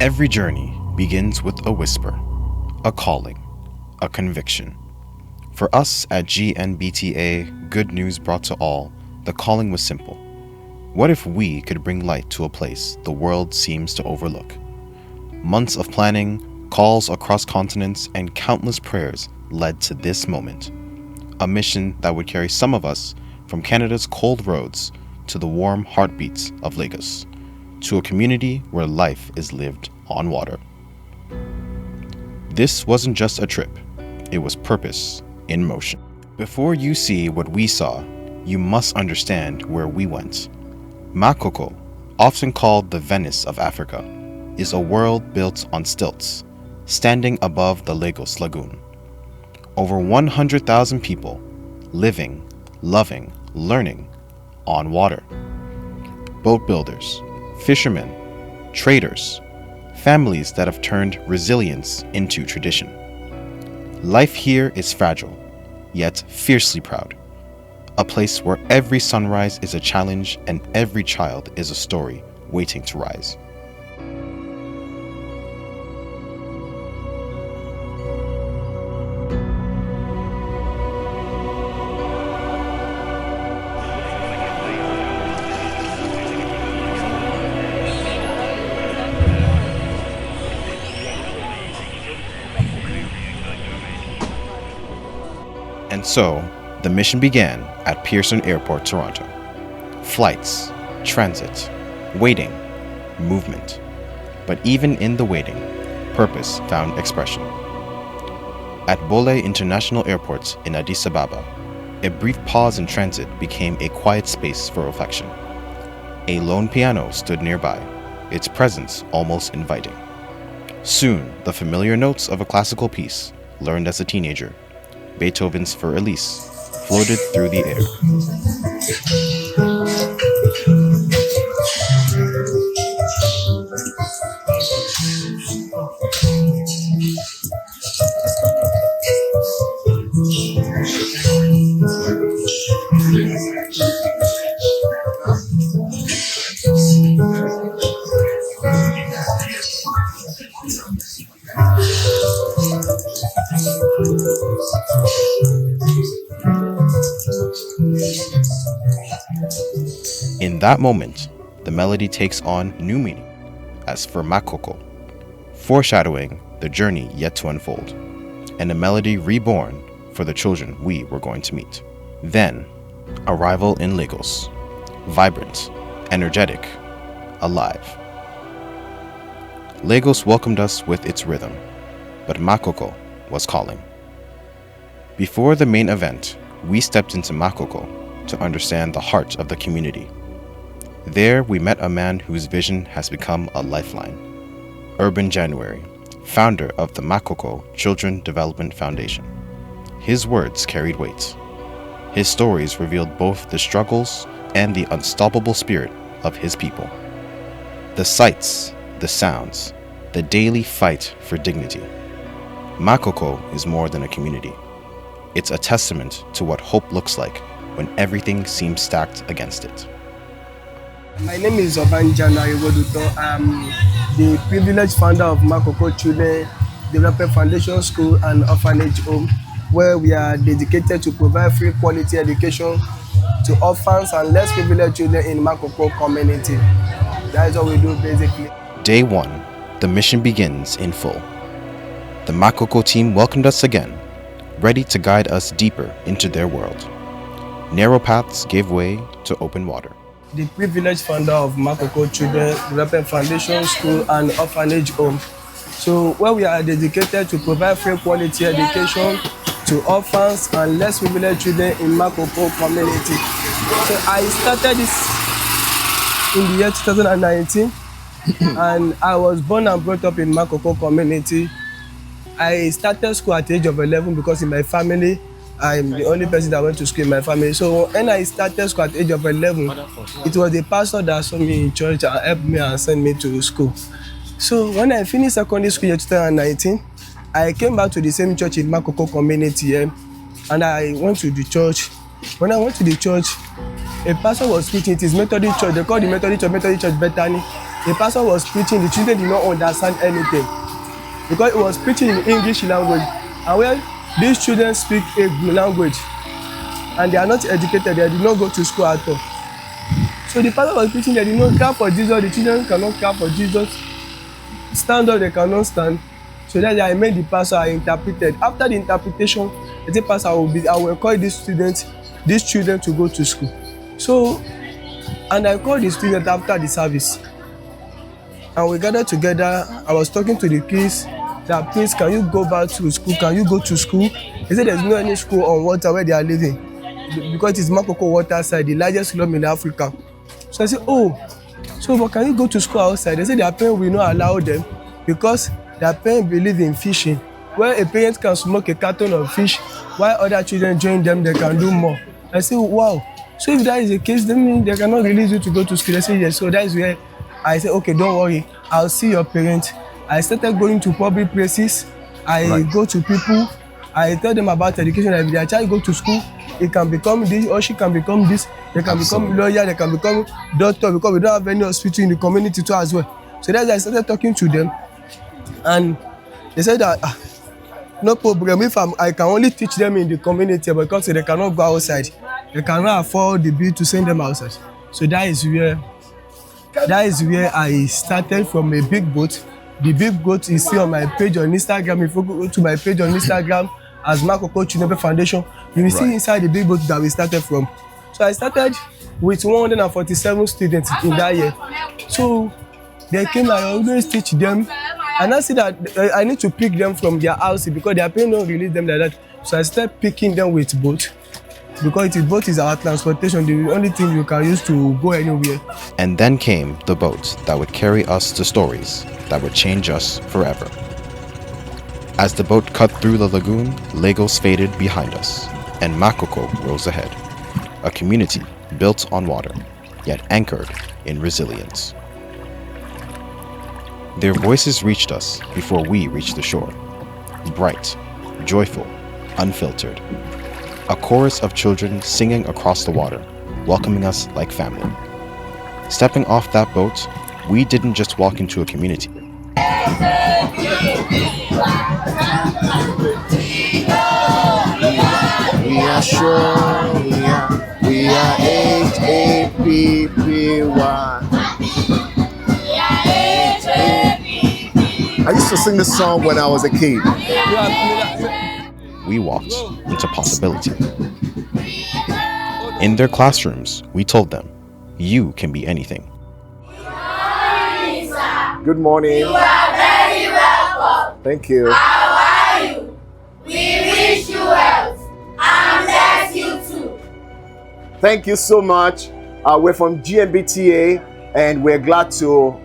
Every journey begins with a whisper, a calling, a conviction. For us at GNBTA, Good News Brought to All, the calling was simple. What if we could bring light to a place the world seems to overlook? Months of planning, calls across continents, and countless prayers led to this moment. A mission that would carry some of us from Canada's cold roads to the warm heartbeats of Lagos, to a community where life is lived on water. This wasn't just a trip, it was purpose in motion. Before you see what we saw, you must understand where we went. Makoko, often called the Venice of Africa, is a world built on stilts, standing above the Lagos Lagoon. Over 100,000 people living, loving, learning on water. Boat builders, fishermen, traders, families that have turned resilience into tradition. Life here is fragile, yet fiercely proud. A place where every sunrise is a challenge and every child is a story waiting to rise. And so, the mission began at Pearson Airport, Toronto. Flights, transit, waiting, movement. But even in the waiting, purpose found expression. At Bole International Airport in Addis Ababa, a brief pause in transit became a quiet space for reflection. A lone piano stood nearby, its presence almost inviting. Soon, the familiar notes of a classical piece, learned as a teenager, Beethoven's Für Elise, floated through the air. In that moment, the melody takes on new meaning, as for Makoko, foreshadowing the journey yet to unfold, and a melody reborn for the children we were going to meet. Then, arrival in Lagos, vibrant, energetic, alive. Lagos welcomed us with its rhythm, but Makoko was calling. Before the main event, we stepped into Makoko to understand the heart of the community. There we met a man whose vision has become a lifeline. Urban January, founder of the Makoko Children Development Foundation. His words carried weight. His stories revealed both the struggles and the unstoppable spirit of his people. The sights, the sounds, the daily fight for dignity. Makoko is more than a community. It's a testament to what hope looks like when everything seems stacked against it. My name is Obanjana Iwoduto. I'm the privileged founder of Makoko Children Development Foundation School and Orphanage Home, where we are dedicated to provide free quality education to orphans and less privileged children in Makoko community. That is what we do basically. Day 1, the mission begins in full. The Makoko team welcomed us again, ready to guide us deeper into their world. Narrow paths gave way to open water. The privileged founder of Makoko Children Development Foundation School and Orphanage Home. So where we are dedicated to provide free quality education to orphans and less privileged children in Makoko community. So I started this in the year 2019 and I was born and brought up in Makoko community. I started school at the age of 11 because in my family, I'm the only person that went to school in my family. So when I started school at the age of 11, it was the pastor that saw me in church and helped me and sent me to school. So when I finished secondary school in 2019, I came back to the same church in Makoko community and I went to the church. When I went to the church, a pastor was preaching. It is Methodist church. They call the Methodist church Bethany. The pastor was preaching, the children did not understand anything because he was preaching in English language, and when these children speak a language and they are not educated, they did not go to school at all. So the pastor was preaching, they did not clap for Jesus, the children cannot clap for Jesus, stand up, they cannot stand. So that's why I made the pastor, I interpreted. After the interpretation, I said, pastor, I will encourage these children to go to school. So, and I called the students after the service. And we gathered together. I was talking to the kids that, please, can you go back to school? Can you go to school? They said there's no any school on water where they are living because it's Makoko water side, the largest slum in Africa. So I said, oh, so but can you go to school outside? They said their parents will not allow them because their parents believe in fishing. Where a parent can smoke a carton of fish, while other children join them, they can do more. I said, wow. So if that is the case, then they cannot release you to go to school. They say yes. So that is where I said, okay, don't worry, I'll see your parents. I started going to public places. I go to people. I tell them about education. If their child go to school, it can become this or she can become this. They can become lawyer. They can become doctor because we don't have any hospital in the community too as well. So that's why I started talking to them, and they said that no problem if I can only teach them in the community because they cannot go outside. They cannot afford the bill to send them outside. So that is where I started from a big boat. The big boat is still on my page on Instagram. If you go to my page on Instagram as Makoko GNBTA Foundation, you will see inside the big boat that we started from. So I started with 147 students in that year. So they came, I always teach them. And I see that I need to pick them from their house because their parents don't release them like that. So I started picking them with boat. Because boat is our transportation, the only thing you can use to go anywhere. And then came the boat that would carry us to stories that would change us forever. As the boat cut through the lagoon, Lagos faded behind us, and Makoko rose ahead. A community built on water, yet anchored in resilience. Their voices reached us before we reached the shore. Bright, joyful, unfiltered. A chorus of children singing across the water, welcoming us like family. Stepping off that boat, we didn't just walk into a community. We are sure, we are HAPPY. I used to sing this song when I was a kid. We walked into possibility. In their classrooms, we told them, you can be anything. Good morning. You are very welcome. Thank you. How are you? We wish you health and bless you too. Thank you so much. We're from GNBTA and we're glad to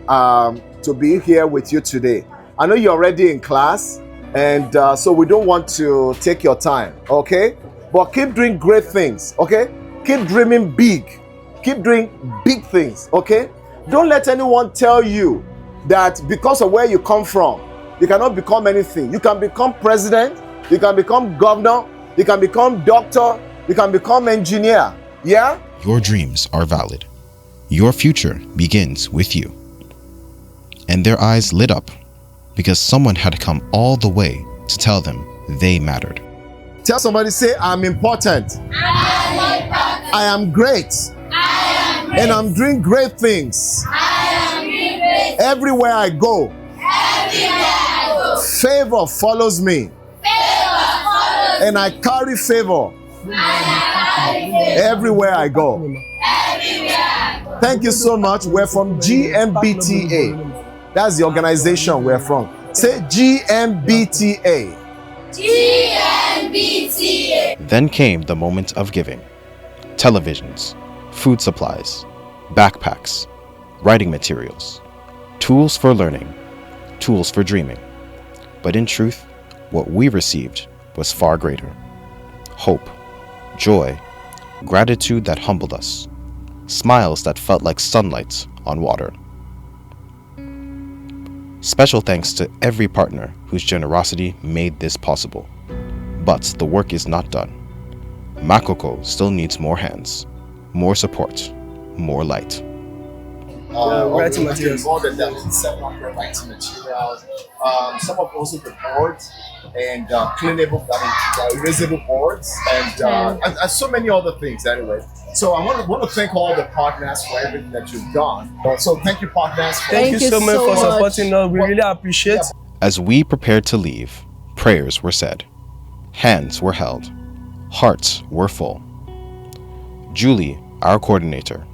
be here with you today. I know you're already in class, and so we don't want to take your time, okay? But keep doing great things, okay? Keep dreaming big. Keep doing big things, okay? Don't let anyone tell you that because of where you come from, you cannot become anything. You can become president, you can become governor, you can become doctor, you can become engineer, yeah? Your dreams are valid. Your future begins with you. And their eyes lit up because someone had come all the way to tell them they mattered. Tell somebody, say, I'm important. I am great. And I'm doing great things. Everywhere I go. Favor follows me. And I carry favor. Everywhere I go. Thank you so much. We're from GNBTA. That's the organization we're from. Say GNBTA. GNBTA. Then came the moment of giving. Televisions, food supplies, backpacks, writing materials, tools for learning, tools for dreaming. But in truth, what we received was far greater. Hope, joy, gratitude that humbled us, smiles that felt like sunlight on water. Special thanks to every partner whose generosity made this possible. But the work is not done. Makoko still needs more hands, more support, more light. writing we materials. more than 700 writing materials. Some of also the boards and cleanable, erasable boards, and so many other things. Anyway, so I want to thank all the partners for everything that you've done. So thank you, partners. Thank you so much for supporting us. We really appreciate. As we prepared to leave, prayers were said, hands were held, hearts were full. Julie, our coordinator,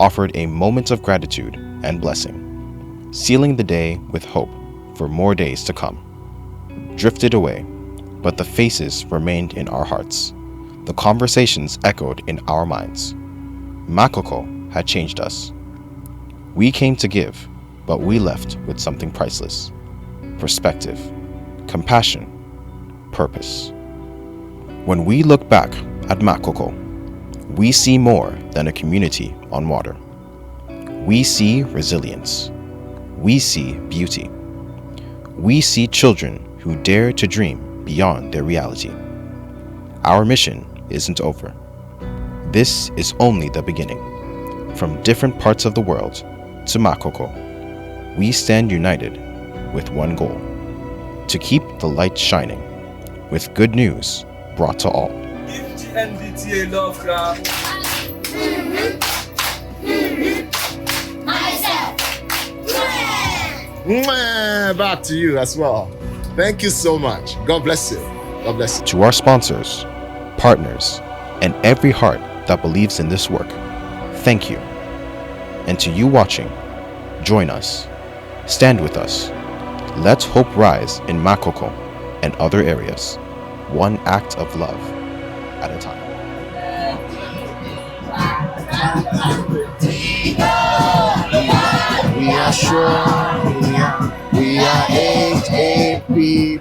offered a moment of gratitude and blessing, sealing the day with hope for more days to come. Drifted away, but the faces remained in our hearts. The conversations echoed in our minds. Makoko had changed us. We came to give, but we left with something priceless. Perspective, compassion, purpose. When we look back at Makoko, we see more than a community on water. We see resilience. We see beauty. We see children who dare to dream beyond their reality. Our mission isn't over. This is only the beginning. From different parts of the world to Makoko, we stand united with one goal: to keep the light shining, with good news brought to all. GNBTA love crowd. Back to you as well. Thank you so much. God bless you. God bless you. To our sponsors, partners, and every heart that believes in this work, thank you. And to you watching, join us. Stand with us. Let's hope rise in Makoko and other areas, one act of love at a time. We are sure we are HAPPY.